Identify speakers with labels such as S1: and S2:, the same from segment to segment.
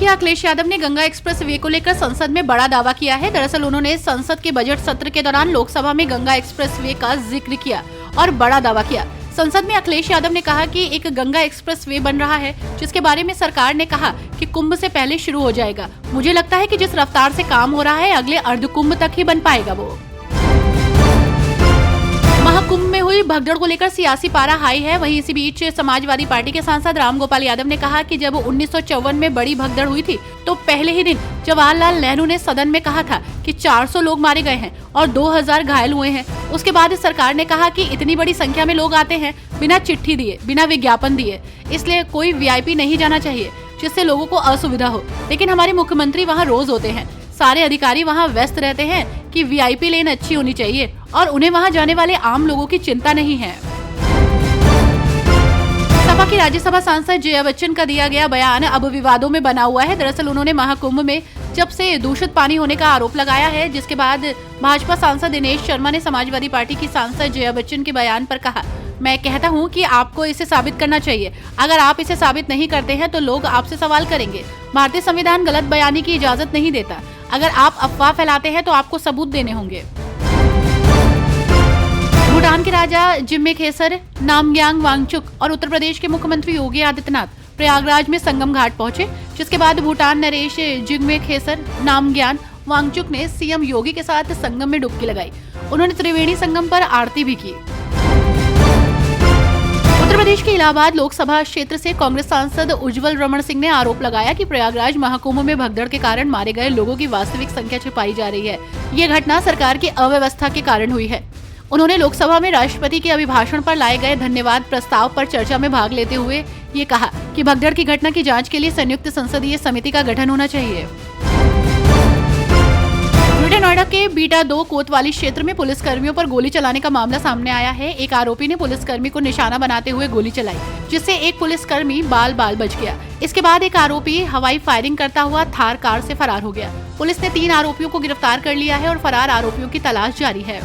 S1: मुखिया अखिलेश यादव ने Ganga express way को लेकर संसद में बड़ा दावा किया है। दरअसल उन्होंने संसद के बजट सत्र के दौरान लोकसभा में गंगा एक्सप्रेस वे का जिक्र किया और बड़ा दावा किया। संसद में अखिलेश यादव ने कहा कि एक गंगा एक्सप्रेस वे बन रहा है, जिसके बारे में सरकार ने कहा कि कुंभ से पहले शुरू हो जाएगा। मुझे लगता है कि जिस रफ्तार से काम हो रहा है, अगले अर्ध कुंभ तक ही बन पाएगा वो। महाकुंभ में हुई भगदड़ को लेकर सियासी पारा हाई है। वहीं इसी बीच समाजवादी पार्टी के सांसद रामगोपाल यादव ने कहा कि जब 1954 में बड़ी भगदड़ हुई थी तो पहले ही दिन जवाहरलाल नेहरू ने सदन में कहा था कि 400 लोग मारे गए हैं और 2000 घायल हुए हैं। उसके बाद सरकार ने कहा कि इतनी बड़ी संख्या में लोग आते हैं बिना चिट्ठी दिए, बिना विज्ञापन दिए, इसलिए कोई वीआईपी नहीं जाना चाहिए जिससे लोगों को असुविधा हो। लेकिन हमारे मुख्यमंत्री वहाँ रोज होते हैं, सारे अधिकारी वहाँ व्यस्त रहते हैं कि वीआईपी लेन अच्छी होनी चाहिए और उन्हें वहाँ जाने वाले आम लोगों की चिंता नहीं है। सपा की राज्यसभा सांसद जया बच्चन का दिया गया बयान अब विवादों में बना हुआ है। दरअसल उन्होंने महाकुंभ में जब से दूषित पानी होने का आरोप लगाया है, जिसके बाद भाजपा सांसद दिनेश शर्मा ने समाजवादी पार्टी की सांसद जया बच्चन के बयान पर कहा, मैं कहता हूं कि आपको इसे साबित करना चाहिए। अगर आप इसे साबित नहीं करते हैं तो लोग आपसे सवाल करेंगे। भारतीय संविधान गलत बयानी की इजाजत नहीं देता। अगर आप अफवाह फैलाते हैं तो आपको सबूत देने होंगे। भूटान के राजा जिग्मे खेसर, नामग्याल वांगचुक और उत्तर प्रदेश के मुख्यमंत्री योगी आदित्यनाथ प्रयागराज में संगम घाट पहुंचे, जिसके बाद भूटान नरेश जिग्मे खेसर, नामग्याल वांगचुक ने सीएम योगी के साथ संगम में डुबकी लगाई। उन्होंने त्रिवेणी संगम पर आरती भी की। उत्तर प्रदेश के इलाहाबाद लोकसभा क्षेत्र से कांग्रेस सांसद उज्जवल रमण सिंह ने आरोप लगाया कि प्रयागराज महाकुंभ में भगदड़ के कारण मारे गए लोगों की वास्तविक संख्या छिपाई जा रही है। ये घटना सरकार की अव्यवस्था के कारण हुई है। उन्होंने लोकसभा में राष्ट्रपति के अभिभाषण पर लाए गए धन्यवाद प्रस्ताव पर चर्चा में भाग लेते हुए ये कहा कि भगदड़ की घटना की जांच के लिए संयुक्त संसदीय समिति का गठन होना चाहिए। ग्रेटर नोएडा के बीटा 2 कोतवाली क्षेत्र में पुलिस कर्मियों पर गोली चलाने का मामला सामने आया है। एक आरोपी ने पुलिसकर्मी को निशाना बनाते हुए गोली चलाई, जिससे एक पुलिसकर्मी बाल बाल बच गया। इसके बाद एक आरोपी हवाई फायरिंग करता हुआ थार कार से फरार हो गया। पुलिस ने 3 आरोपियों को गिरफ्तार कर लिया है और फरार आरोपियों की तलाश जारी है।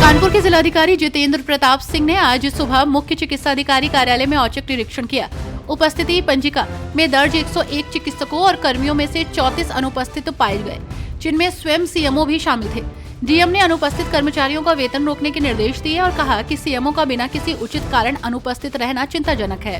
S1: कानपुर के जिलाधिकारी जितेंद्र प्रताप सिंह ने आज सुबह मुख्य चिकित्सा अधिकारी कार्यालय में औचक निरीक्षण किया। उपस्थिति पंजिका में दर्ज 101 चिकित्सकों और कर्मियों में से 34 अनुपस्थित पाए गए, जिनमें स्वयं सीएमओ भी शामिल थे। डीएम ने अनुपस्थित कर्मचारियों का वेतन रोकने के निर्देश दिए और कहा कि सीएमओ का बिना किसी उचित कारण अनुपस्थित रहना चिंताजनक है।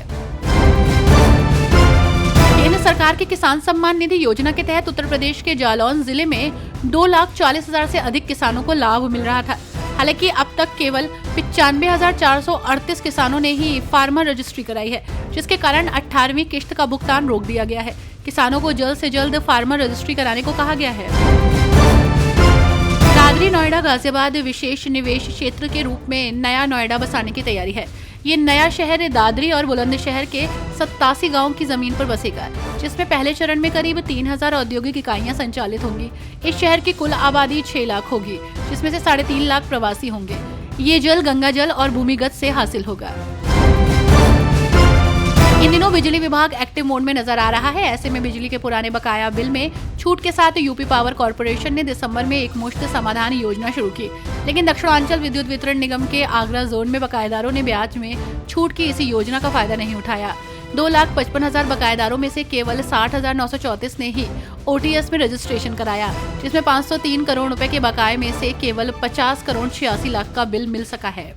S1: केंद्र सरकार के किसान सम्मान निधि योजना के तहत उत्तर प्रदेश के जालौन जिले में 2,40,000 से अधिक किसानों को लाभ मिल रहा था। हालांकि अब तक केवल 95,438 किसानों ने ही फार्मर रजिस्ट्री कराई है, जिसके कारण 18वीं किश्त का भुगतान रोक दिया गया है। किसानों को जल्द से जल्द फार्मर रजिस्ट्री कराने को कहा गया है। दादरी नोएडा गाजियाबाद विशेष निवेश क्षेत्र के रूप में नया नोएडा बसाने की तैयारी है। ये नया शहर दादरी और बुलंदशहर के 87 गांव की जमीन पर बसेगा, जिसमें पहले चरण में करीब 3000 औद्योगिक इकाइयां संचालित होंगी। इस शहर की कुल आबादी 6 लाख होगी, जिसमें से 3.5 लाख प्रवासी होंगे। ये जल गंगा जल और भूमिगत से हासिल होगा। इन दिनों बिजली विभाग एक्टिव मोड में नजर आ रहा है। ऐसे में बिजली के पुराने बकाया बिल में छूट के साथ यूपी पावर कॉर्पोरेशन ने दिसंबर में एक मुश्त समाधान योजना शुरू की, लेकिन दक्षिणांचल विद्युत वितरण निगम के आगरा जोन में बकायेदारों ने ब्याज में छूट की इसी योजना का फायदा नहीं उठाया। 2,55,000 बकायेदारों में से केवल 60,934 ने ही ओटीएस में रजिस्ट्रेशन कराया, जिसमें 503 करोड़ रुपए के बकाये में से केवल 50 करोड़ 86 लाख का बिल मिल सका है।